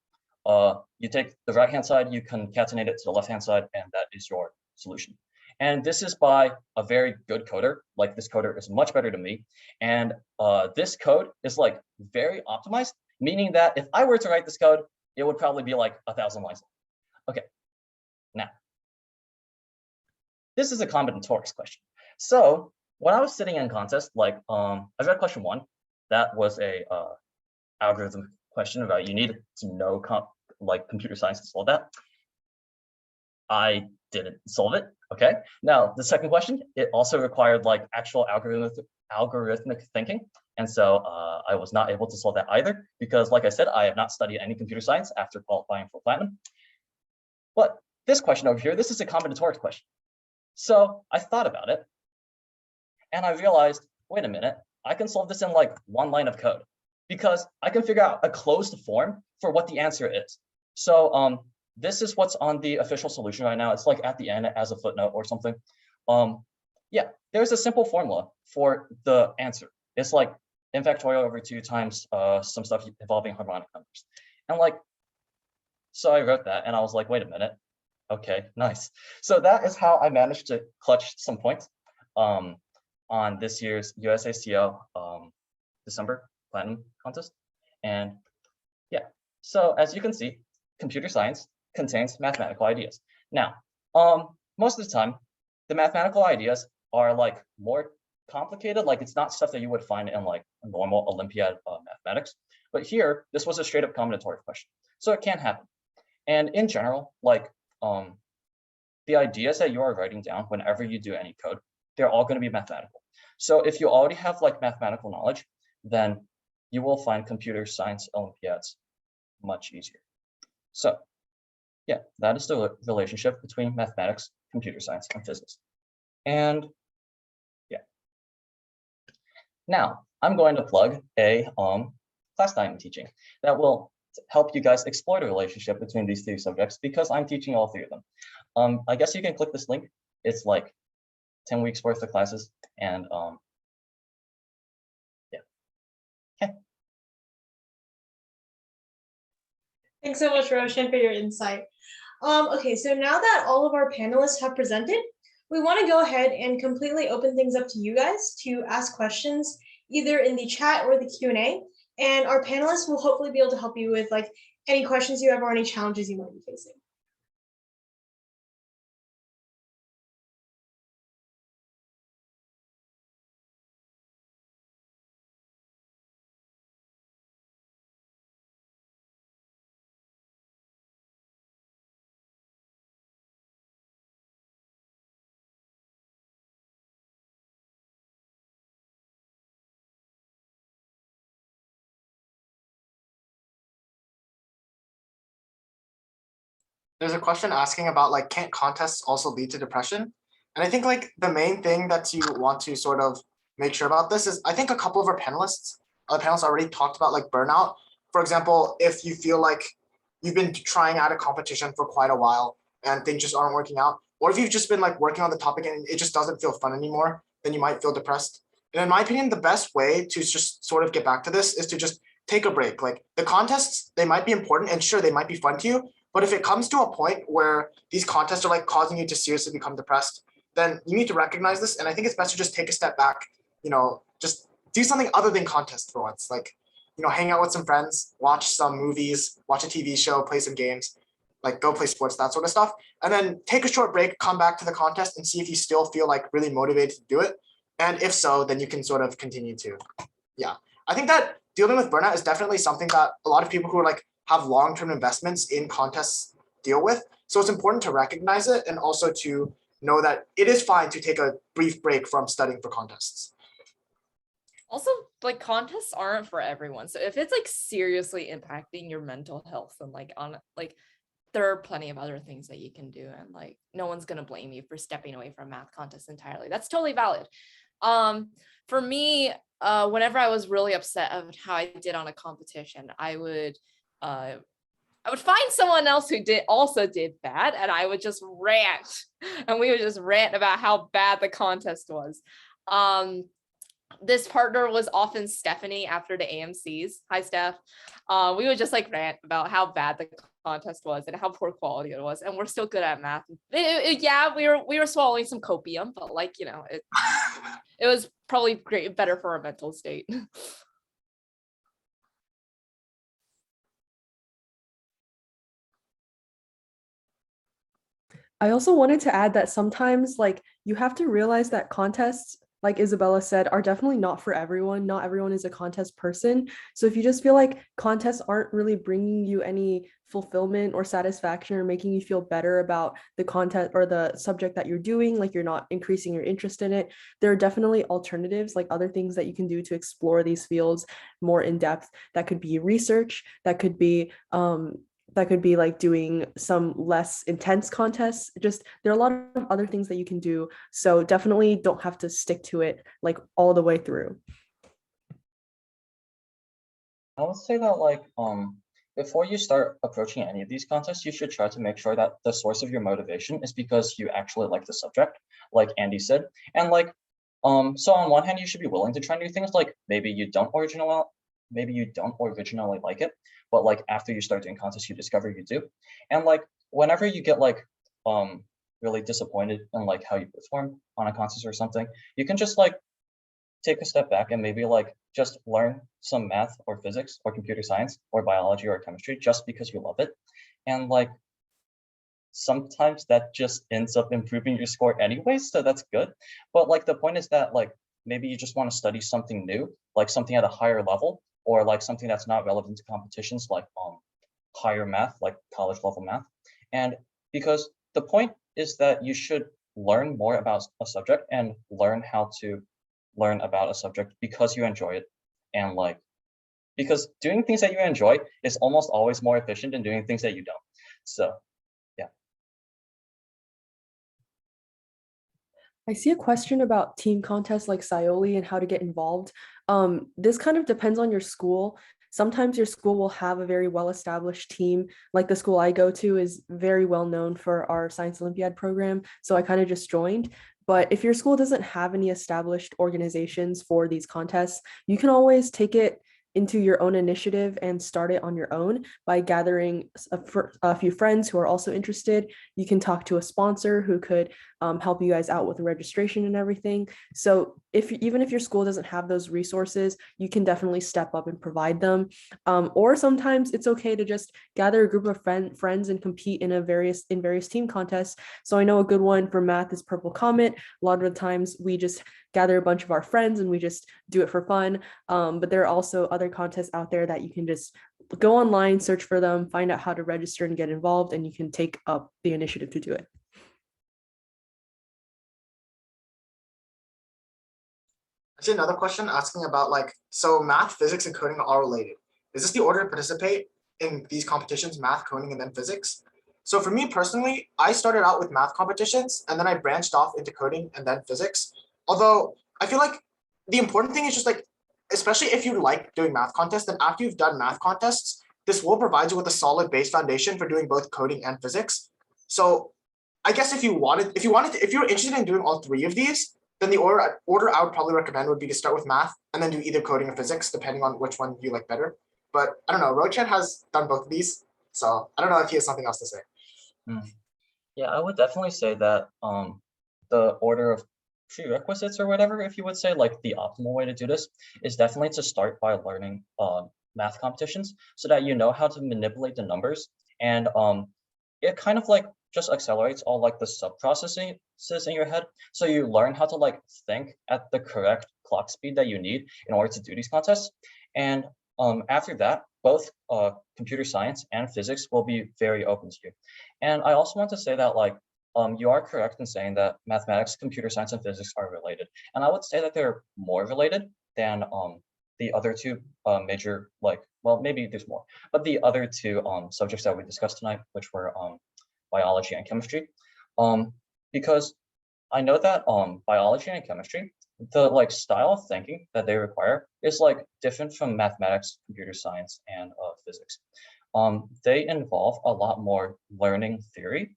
You take the right-hand side, you concatenate it to the left-hand side, and that is your solution. And this is by a very good coder. Like this coder is much better than me. And this code is like very optimized, meaning that if I were to write this code, it would probably be like 1,000 lines long. Okay, now, this is a combinatorics question. So when I was sitting in contest, like I read question 1, that was a algorithm question about you needed to know like computer science to solve that. I didn't solve it. Okay. Now the second question, it also required like actual algorithmic thinking. And so I was not able to solve that either because like I said, I have not studied any computer science after qualifying for platinum. But this question over here, this is a combinatorics question. So I thought about it and I realized, wait a minute, I can solve this in like 1 line of code because I can figure out a closed form for what the answer is. So this is what's on the official solution right now. It's like at the end as a footnote or something. Yeah, there's a simple formula for the answer. It's like n factorial over 2 times some stuff involving harmonic numbers. And like, so I wrote that and I was like, wait a minute. Okay, nice. So that is how I managed to clutch some points on this year's USACO December Platinum contest. And yeah, so as you can see, computer science contains mathematical ideas. Now, most of the time, the mathematical ideas are like more complicated, like it's not stuff that you would find in like a normal Olympiad mathematics. But here, this was a straight up combinatoric question. So it can happen. And in general, like the ideas that you are writing down whenever you do any code, they're all going to be mathematical. So if you already have like mathematical knowledge, then you will find computer science Olympiads much easier. So yeah, that is the relationship between mathematics, computer science, and physics. And yeah. Now I'm going to plug a class that I'm teaching that will help you guys explore the relationship between these 3 subjects because I'm teaching all 3 of them. I guess you can click this link. It's like 10 weeks worth of classes and yeah. Okay. Thanks so much, Roshan, for your insight. Okay, so now that all of our panelists have presented, we want to go ahead and completely open things up to you guys to ask questions either in the chat or the Q&A. And our panelists will hopefully be able to help you with like any questions you have or any challenges you might be facing. there's a question asking about like, can't contests also lead to depression? And I think like the main thing that you want to sort of make sure about this is, I think a couple of our panelists already talked about like burnout. For example, if you feel like you've been trying out a competition for quite a while and things just aren't working out, or if you've just been like working on the topic and it just doesn't feel fun anymore, then you might feel depressed. And in my opinion, the best way to just sort of get back to this is to just take a break. Like the contests, they might be important and sure, they might be fun to you, but if it comes to a point where these contests are like causing you to seriously become depressed, then you need to recognize this. And I think it's best to just take a step back, just do something other than contest for once. Like, hang out with some friends, watch some movies, watch a TV show, play some games, like go play sports, that sort of stuff. And then take a short break, come back to the contest and see if you still feel like really motivated to do it. And if so, then you can sort of continue to. Yeah. I think that dealing with burnout is definitely something that a lot of people who are like have long-term investments in contests deal with. So it's important to recognize it and also to know that it is fine to take a brief break from studying for contests. Also, like contests aren't for everyone. So if it's like seriously impacting your mental health and there are plenty of other things that you can do, and like no one's gonna blame you for stepping away from math contests entirely. That's totally valid. For me, whenever I was really upset of how I did on a competition, I would find someone else who also did bad, and I would just rant, and we would just rant about how bad the contest was. This partner was often Stephanie after the AMCs. Hi, Steph. We would just like rant about how bad the contest was and how poor quality it was, and we're still good at math. Yeah, we were swallowing some copium, but like it was probably better for our mental state. I also wanted to add that sometimes like you have to realize that contests, like Isabella said, are definitely not for everyone. Not everyone is a contest person. So if you just feel like contests aren't really bringing you any fulfillment or satisfaction or making you feel better about the content or the subject that you're doing, like you're not increasing your interest in it, there are definitely alternatives, like other things that you can do to explore these fields more in depth. That could be research, that could be like doing some less intense contests. Just there are a lot of other things that you can do. So definitely don't have to stick to it like all the way through. I would say that like before you start approaching any of these contests, you should try to make sure that the source of your motivation is because you actually like the subject, like Andy said. And like so on one hand, you should be willing to try new things, like maybe you don't originally like it, but like after you start doing contests, you discover you do. And like whenever you get like really disappointed in like how you perform on a contest or something, you can just like take a step back and maybe like just learn some math or physics or computer science or biology or chemistry just because you love it. And like sometimes that just ends up improving your score anyway, so that's good. But like the point is that like maybe you just want to study something new, like something at a higher level, or like something that's not relevant to competitions, like higher math, like college level math. And because the point is that you should learn more about a subject and learn how to learn about a subject because you enjoy it. And like because doing things that you enjoy is almost always more efficient than doing things that you don't. So yeah. I see a question about team contests like Scioli and how to get involved. This kind of depends on your school. Sometimes your school will have a very well-established team. Like the school I go to is very well known for our Science Olympiad program. So I kind of just joined. But if your school doesn't have any established organizations for these contests, you can always take it into your own initiative and start it on your own by gathering a few friends who are also interested. You can talk to a sponsor who could help you guys out with the registration and everything. So even if your school doesn't have those resources, you can definitely step up and provide them. Or sometimes it's okay to just gather a group of friends and compete in various team contests. So I know a good one for math is Purple Comet. A lot of the times we just gather a bunch of our friends and we just do it for fun. But there are also other contests out there that you can just go online, search for them, find out how to register and get involved, and you can take up the initiative to do it. Actually, another question asking about like, so math, physics, and coding are all related. Is this the order to participate in these competitions, math, coding, and then physics? So for me personally, I started out with math competitions and then I branched off into coding and then physics. Although I feel like the important thing is just like, especially if you like doing math contests, then after you've done math contests, this will provide you with a solid base foundation for doing both coding and physics. So I guess if you're interested in doing all three of these, then the order I would probably recommend would be to start with math and then do either coding or physics, depending on which one you like better. But I don't know, Rochan has done both of these, so I don't know if he has something else to say. Yeah, I would definitely say that the order of prerequisites or whatever, if you would say, like the optimal way to do this is definitely to start by learning math competitions so that you know how to manipulate the numbers, and it kind of like just accelerates all like the sub processes in your head. So you learn how to like think at the correct clock speed that you need in order to do these contests. And after that, both computer science and physics will be very open to you. And I also want to say that like you are correct in saying that mathematics, computer science, and physics are related. And I would say that they're more related than the other two major, like, well, maybe there's more, but the other two subjects that we discussed tonight, which were biology and chemistry. Because I know that biology and chemistry, the like style of thinking that they require is like different from mathematics, computer science, and physics. They involve a lot more learning theory.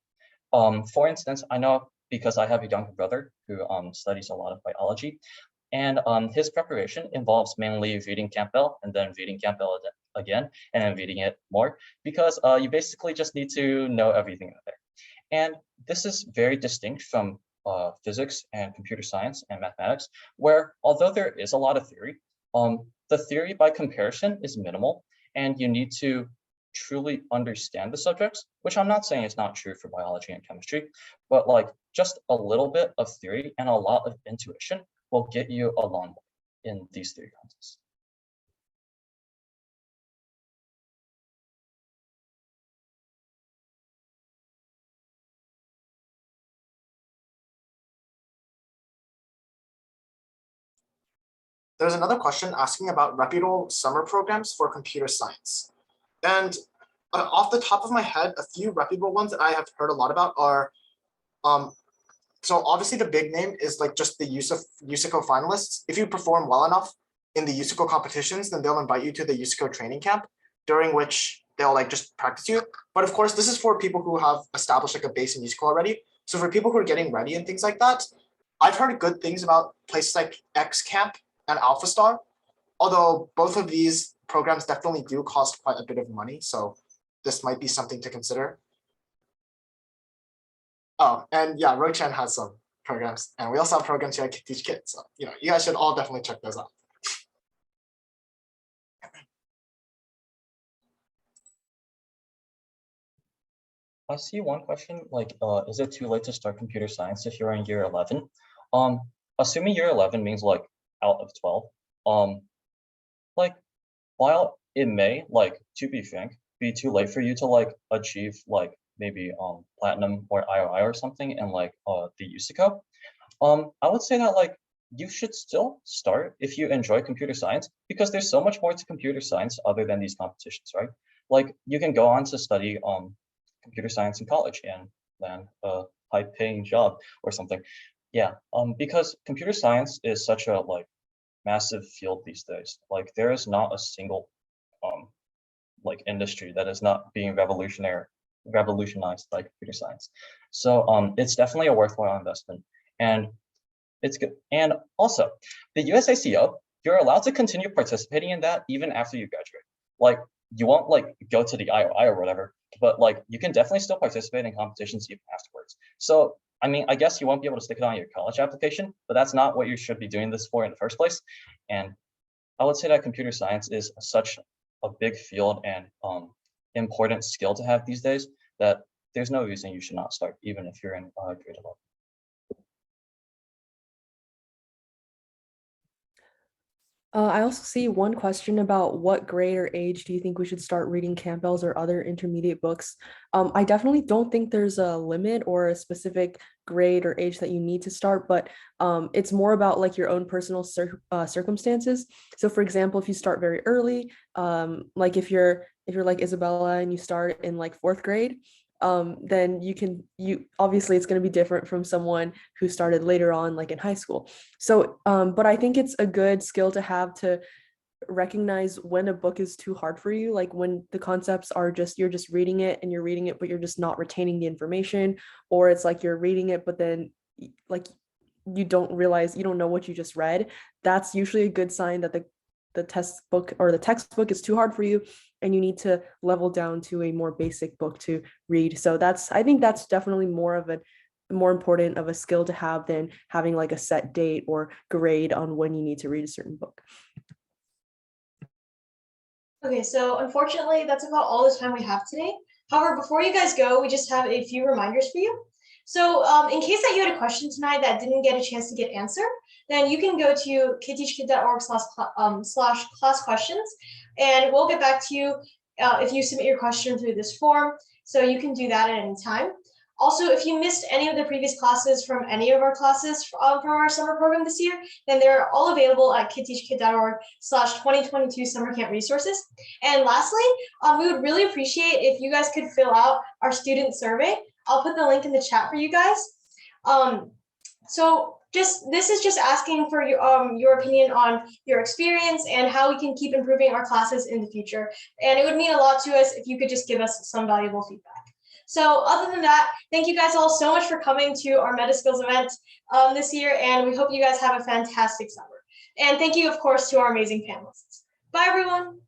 For instance, I know because I have a younger brother who studies a lot of biology, and his preparation involves mainly reading Campbell and then reading Campbell again and then reading it more, because you basically just need to know everything in there. And this is very distinct from physics and computer science and mathematics, where although there is a lot of theory, the theory by comparison is minimal, and you need to truly understand the subjects, which I'm not saying is not true for biology and chemistry, but like just a little bit of theory and a lot of intuition will get you a long way in these theory contests. There's another question asking about reputable summer programs for computer science. And off the top of my head, a few reputable ones that I have heard a lot about are, so obviously the big name is like just the USICO finalists. If you perform well enough in the USICO competitions, then they'll invite you to the USICO training camp, during which they'll like just practice you. But of course, this is for people who have established like a base in USICO already. So for people who are getting ready and things like that, I've heard good things about places like X Camp and AlphaStar, although both of these programs definitely do cost quite a bit of money. So this might be something to consider. Oh, and yeah, Rochan has some programs, and we also have programs here at Teach Kids. So, you know, you guys should all definitely check those out. I see one question, like, is it too late to start computer science if you're in year 11? Assuming year 11 means like out of 12, like, while it may, like, to be frank, be too late for you to like achieve like maybe platinum or IOI or something in like the USICO, I would say that like you should still start if you enjoy computer science, because there's so much more to computer science other than these competitions, right? Like you can go on to study computer science in college and land a high-paying job or something. Yeah, because computer science is such a like massive field these days. Like there is not a single like industry that is not being revolutionized by computer science. So it's definitely a worthwhile investment, and it's good. And also the USACO, you're allowed to continue participating in that even after you graduate. Like you won't like go to the IOI or whatever, but like you can definitely still participate in competitions even afterwards. So I mean, I guess you won't be able to stick it on your college application, but that's not what you should be doing this for in the first place. And I would say that computer science is such a big field and important skill to have these days that there's no reason you should not start, even if you're in grade 11. I also see one question about what grade or age do you think we should start reading Campbell's or other intermediate books? I definitely don't think there's a limit or a specific grade or age that you need to start, but it's more about like your own personal circumstances. So for example, if you start very early, like if you're like Isabella and you start in like 4th grade, then you obviously it's going to be different from someone who started later on, like in high school. So, but I think it's a good skill to have to recognize when a book is too hard for you, like when the concepts are just, you're just reading it and you're reading it, but you're just not retaining the information, or it's like you're reading it, but then like you don't realize, you don't know what you just read. That's usually a good sign that the textbook or the textbook is too hard for you and you need to level down to a more basic book to read. So I think that's definitely more important of a skill to have than having like a set date or grade on when you need to read a certain book. Okay, so unfortunately, that's about all the time we have today. However, before you guys go, we just have a few reminders for you. So in case that you had a question tonight that didn't get a chance to get answered, then you can go to ktk.org/class questions, and we'll get back to you if you submit your question through this form. So you can do that at any time. Also, if you missed any of the previous classes from any of our classes from our summer program this year, then they're all available at kteachkid.org/2022 summer camp resources. And lastly, we would really appreciate if you guys could fill out our student survey. I'll put the link in the chat for you guys. So this is just asking for your opinion on your experience and how we can keep improving our classes in the future. And it would mean a lot to us if you could just give us some valuable feedback. So other than that, thank you guys all so much for coming to our MetaSkills event this year, and we hope you guys have a fantastic summer. And thank you, of course, to our amazing panelists. Bye, everyone.